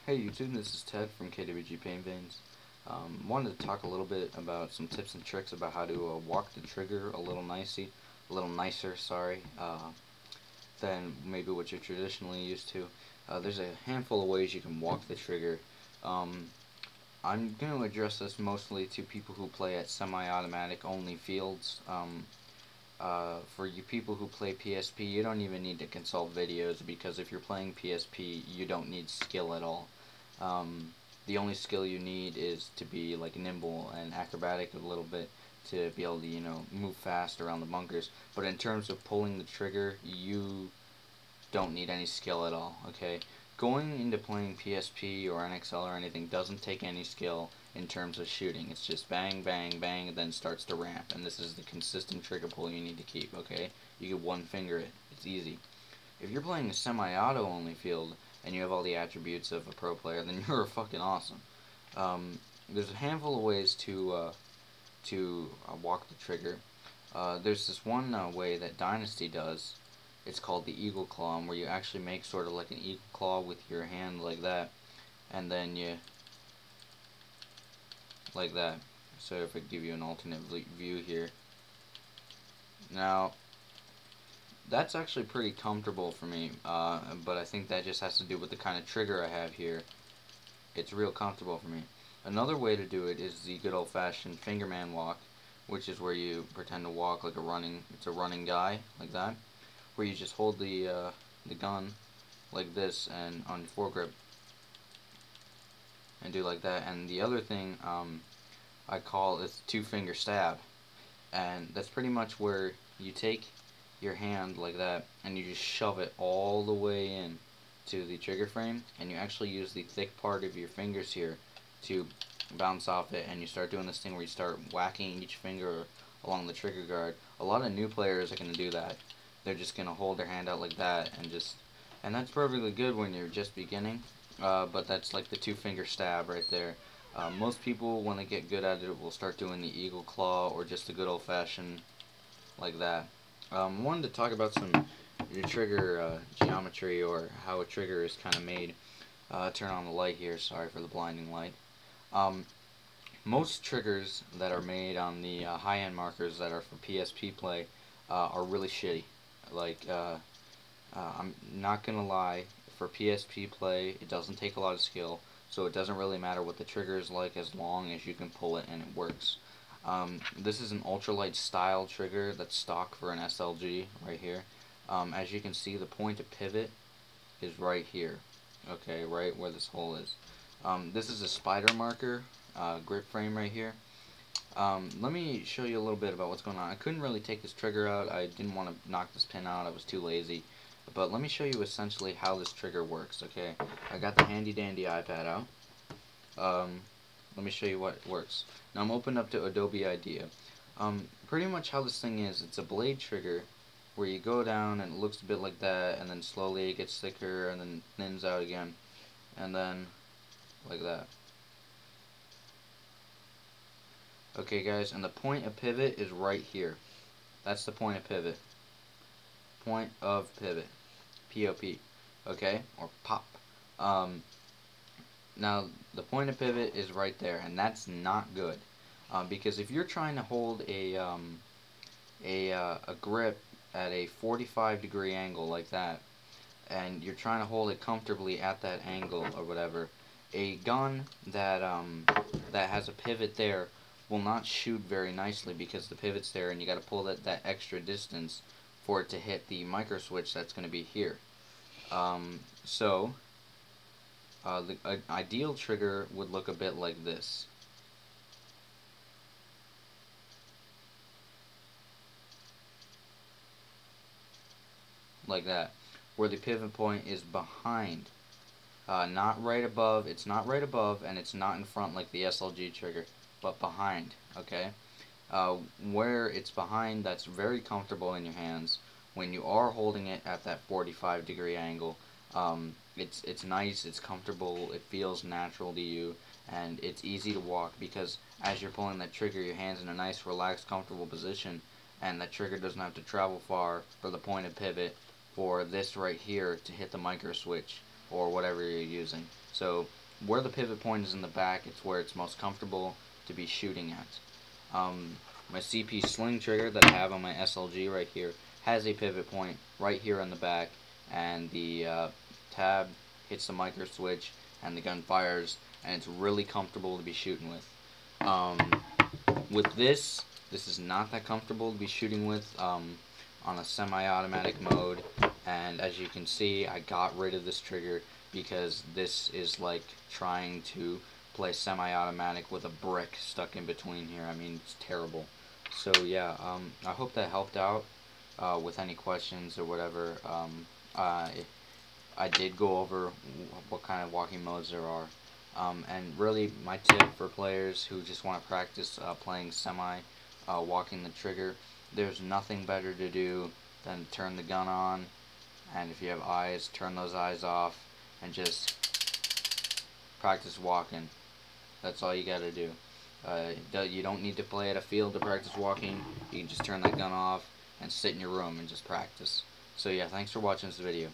Hey YouTube, this is Ted from KWG Paintball. Wanted to talk a little bit about some tips and tricks about how to walk the trigger a little nicer, sorry, than maybe what you're traditionally used to. There's a handful of ways you can walk the trigger. Um, I'm going to address this mostly to people who play at semi-automatic only fields. For you people who play PSP, you don't even need to consult videos, because if you're playing PSP, you don't need skill at all. The only skill you need is to be like nimble and acrobatic a little bit to be able to, move fast around the bunkers. But in terms of pulling the trigger, you don't need any skill at all, okay? Going into playing PSP or NXL or anything doesn't take any skill in terms of shooting. It's just bang, bang, bang, and then starts to ramp. And this is the consistent trigger pull you need to keep, okay? You can one finger it. It's easy. If you're playing a semi-auto only field and you have all the attributes of a pro player, then you're fucking awesome. There's a handful of ways to walk the trigger. There's this one way that Dynasty does. It's called the eagle claw, where you actually make sort of like an eagle claw with your hand like that, and then you like that. So if I give you an alternate view here, now that's actually pretty comfortable for me, but I think that just has to do with the kind of trigger I have here. It's real comfortable for me. Another way to do it is the good old-fashioned fingerman walk, which is where you pretend to walk like it's a running guy, like that, where you just hold the gun like this and on foregrip and do like that. And the other thing I call is two-finger stab, and that's pretty much where you take your hand like that and you just shove it all the way in to the trigger frame, and you actually use the thick part of your fingers here to bounce off it, and you start doing this thing where you start whacking each finger along the trigger guard. A lot of new players are going to do that. They're just going to hold their hand out like that, and that's perfectly good when you're just beginning, but that's like the two-finger stab right there. Most people, when they get good at it, will start doing the eagle claw or just the good old-fashioned like that. Wanted to talk about some trigger geometry, or how a trigger is kind of made. Turn on the light here, sorry for the blinding light. Most triggers that are made on the high-end markers that are for PSP play are really shitty. Like, I'm not gonna lie, for PSP play, it doesn't take a lot of skill, so it doesn't really matter what the trigger is like as long as you can pull it and it works. This is an ultralight style trigger that's stock for an SLG right here. As you can see, the point of pivot is right here, okay, right where this hole is. This is a spider marker grip frame right here. Let me show you a little bit about what's going on. I couldn't really take this trigger out. I didn't want to knock this pin out. I was too lazy. But let me show you essentially how this trigger works, okay? I got the handy dandy iPad out. Let me show you what works. Now I'm opened up to Adobe IDEA. Pretty much how this thing is, it's a blade trigger where you go down and it looks a bit like that, and then slowly it gets thicker and then thins out again, and then like that. Okay guys, and the point of pivot is right here. That's the point of pivot. Point of pivot. P-O-P. Okay? Or pop. Now, the point of pivot is right there, and that's not good. Because if you're trying to hold a grip at a 45-degree angle like that, and you're trying to hold it comfortably at that angle or whatever, a gun that that has a pivot there will not shoot very nicely, because the pivot's there and you got to pull that extra distance for it to hit the micro switch that's going to be here. The ideal trigger would look a bit like this. Like that, where the pivot point is behind, not right above. It's not right above, and it's not in front like the SLG trigger, but behind, okay? Where it's behind, that's very comfortable in your hands. When you are holding it at that 45-degree angle, it's nice, it's comfortable, it feels natural to you, and it's easy to walk, because as you're pulling that trigger, your hand's in a nice, relaxed, comfortable position, and that trigger doesn't have to travel far for the point of pivot for this right here to hit the micro switch or whatever you're using. So where the pivot point is in the back, it's where it's most comfortable to be shooting at. My CP sling trigger that I have on my SLG right here has a pivot point right here on the back, and the tab hits the micro switch and the gun fires, and it's really comfortable to be shooting with. With this is not that comfortable to be shooting with on a semi-automatic mode, and as you can see, I got rid of this trigger because this is like trying to play semi-automatic with a brick stuck in between here. I mean, it's terrible. So yeah, I hope that helped out with any questions or whatever. I did go over what kind of walking modes there are. And really, my tip for players who just want to practice playing semi, walking the trigger, there's nothing better to do than turn the gun on, and if you have eyes, turn those eyes off, and just practice walking. That's all you gotta do. You don't need to play at a field to practice walking. You can just turn that gun off and sit in your room and just practice. So yeah, thanks for watching this video.